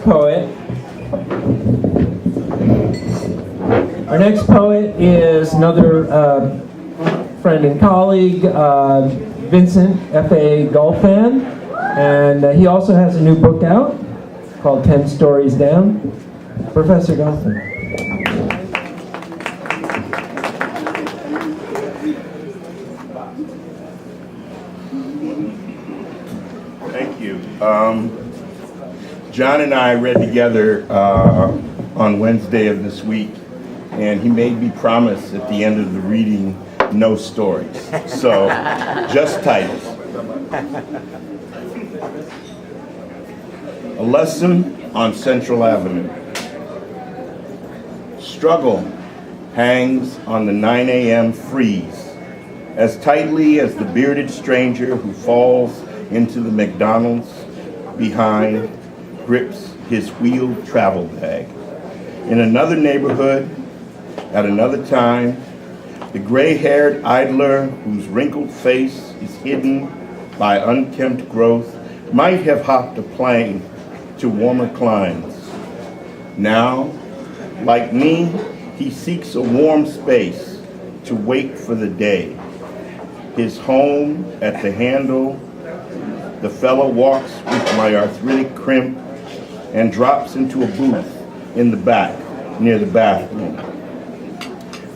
poet. Our next poet is another friend and colleague, Vincent FA Golphin, and he also has a new book out called 10 Stories Down. Professor Golphin. Thank you. John and I read together on Wednesday of this week, and he made me promise at the end of the reading no stories. So, just titles. A lesson on Central Avenue. Struggle hangs on the 9 a.m. freeze as tightly as the bearded stranger who falls into the McDonald's behind grips his wheeled travel bag. In another neighborhood, at another time, the gray-haired idler whose wrinkled face is hidden by unkempt growth might have hopped a plane to warmer climes. Now, like me, he seeks a warm space to wait for the day. His home at the handle, the fellow walks with my arthritic crimp and drops into a booth in the back near the bathroom.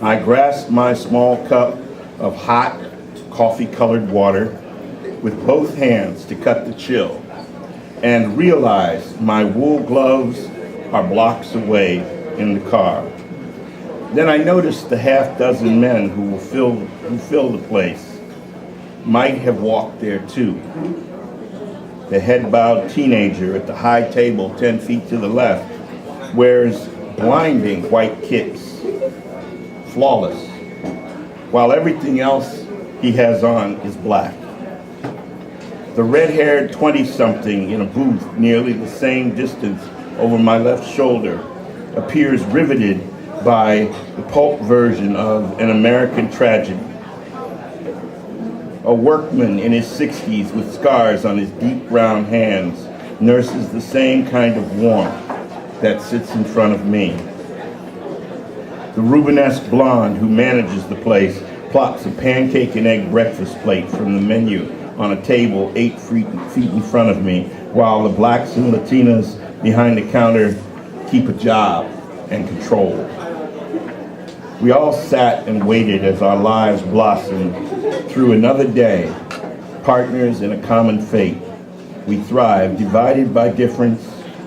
I grasp my small cup of hot, coffee-colored water with both hands to cut the chill and realize my wool gloves are blocks away in the car. Then I notice the half-dozen men who fill the place might have walked there too. The head-bowed teenager at the high table 10 feet to the left wears blinding white kicks, flawless, while everything else he has on is black. The red-haired 20-something in a booth nearly the same distance over my left shoulder appears riveted by the pulp version of An American Tragedy. A workman in his 60s with scars on his deep brown hands nurses the same kind of warmth that sits in front of me. The Rubenesque blonde who manages the place plots a pancake and egg breakfast plate from the menu on a table 8 feet in front of me, while the blacks and Latinas behind the counter keep a job and control. We all sat and waited as our lives blossomed through another day, partners in a common fate. We thrive, divided by difference,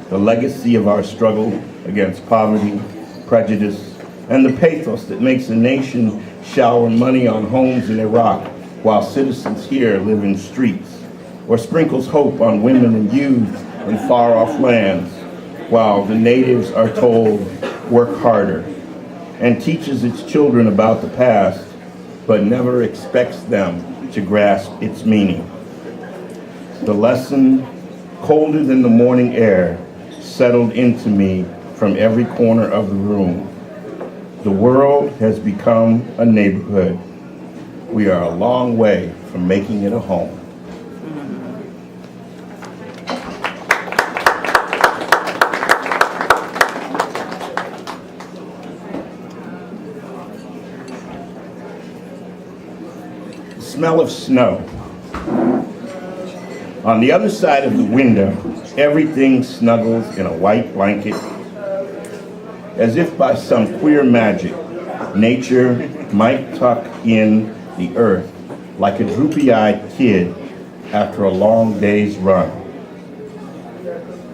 the legacy of our struggle against poverty, prejudice, and the pathos that makes a nation shower money on homes in Iraq while citizens here live in streets, or sprinkles hope on women and youth in far-off lands, while the natives are told, work harder, and teaches its children about the past, but never expects them to grasp its meaning. The lesson, colder than the morning air, settled into me from every corner of the room. The world has become a neighborhood. We are a long way from making it a home. The smell of snow. On the other side of the window, everything snuggles in a white blanket. As if by some queer magic, nature might tuck in the earth like a droopy-eyed kid after a long day's run.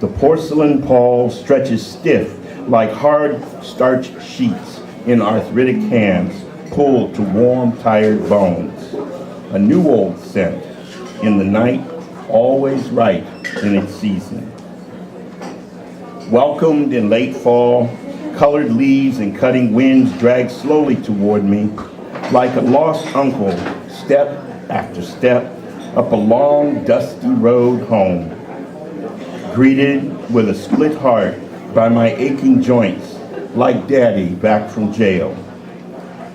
The porcelain pall stretches stiff like hard starch sheets in arthritic hands pulled to warm, tired bones. A new old scent in the night, always right in its season. Welcomed in late fall, colored leaves and cutting winds drag slowly toward me, like a lost uncle, step after step, up a long, dusty road home. Greeted with a split heart by my aching joints, like Daddy back from jail.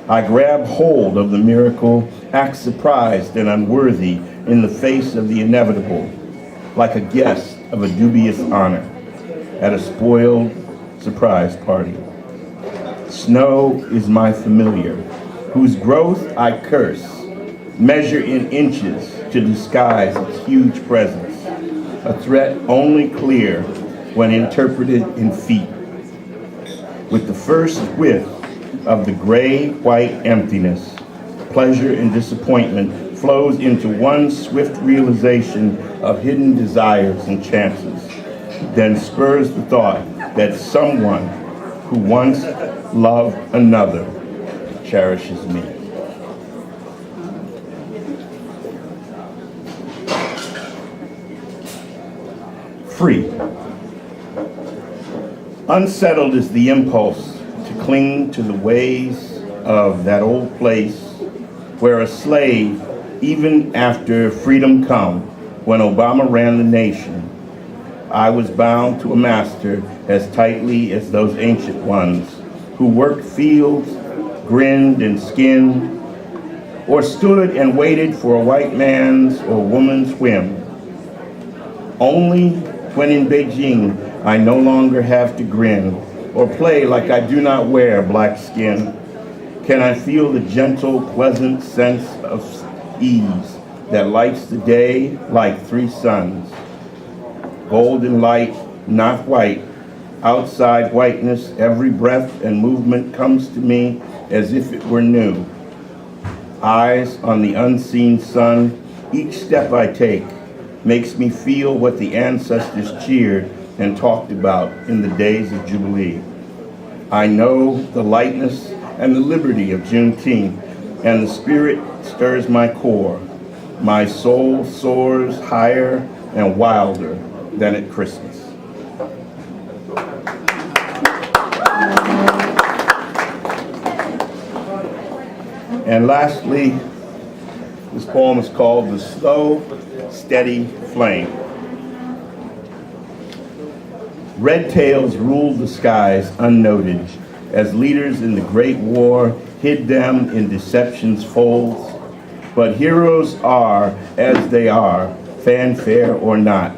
I grab hold of the miracle, act surprised and unworthy in the face of the inevitable, like a guest of a dubious honor. at a spoiled surprise party. Snow is my familiar, whose growth I curse, measure in inches to disguise its huge presence, a threat only clear when interpreted in feet. With the first whiff of the gray-white emptiness, pleasure and disappointment flows into one swift realization of hidden desires and chances, then spurs the thought that someone who once loved another cherishes me. Free. Unsettled is the impulse to cling to the ways of that old place where a slave, even after freedom come, when Obama ran the nation, I was bound to a master as tightly as those ancient ones who worked fields, grinned and skinned, or stood and waited for a white man's or woman's whim. Only when in Beijing I no longer have to grin or play like I do not wear black skin can I feel the gentle, pleasant sense of ease that lights the day like three suns. Golden light, not white. Outside whiteness, every breath and movement comes to me as if it were new. Eyes on the unseen sun, each step I take makes me feel what the ancestors cheered and talked about in the days of Jubilee. I know the lightness and the liberty of Juneteenth, and the spirit stirs my core. My soul soars higher and wilder than at Christmas. And lastly, this poem is called The Slow, Steady Flame. Red tails ruled the skies unnoted as leaders in the Great War hid them in deception's folds. But heroes are as they are, fanfare or not.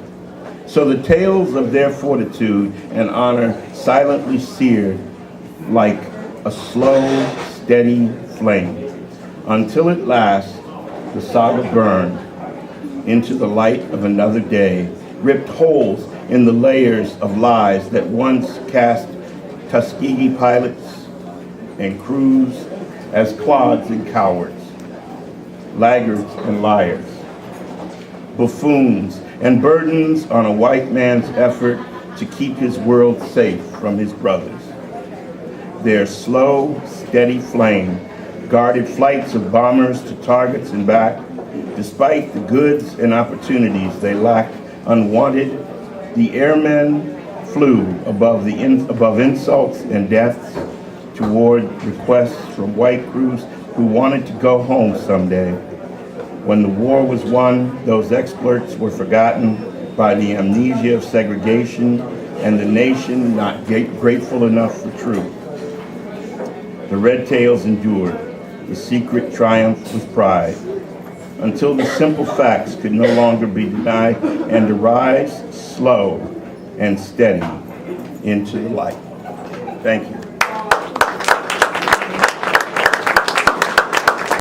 So the tales of their fortitude and honor silently seared like a slow, steady flame, until at last the saga burned into the light of another day, ripped holes in the layers of lies that once cast Tuskegee pilots and crews as clods and cowards, laggards and liars, buffoons and burdens on a white man's effort to keep his world safe from his brothers. Their slow, steady flame guarded flights of bombers to targets and back. Despite the goods and opportunities they lacked unwanted, the airmen flew above insults and deaths toward requests from white crews who wanted to go home someday. When the war was won, those exploits were forgotten by the amnesia of segregation and the nation not grateful enough for truth. The red tails endured, the secret triumphed with pride, until the simple facts could no longer be denied and to rise slow and steady into the light. Thank you.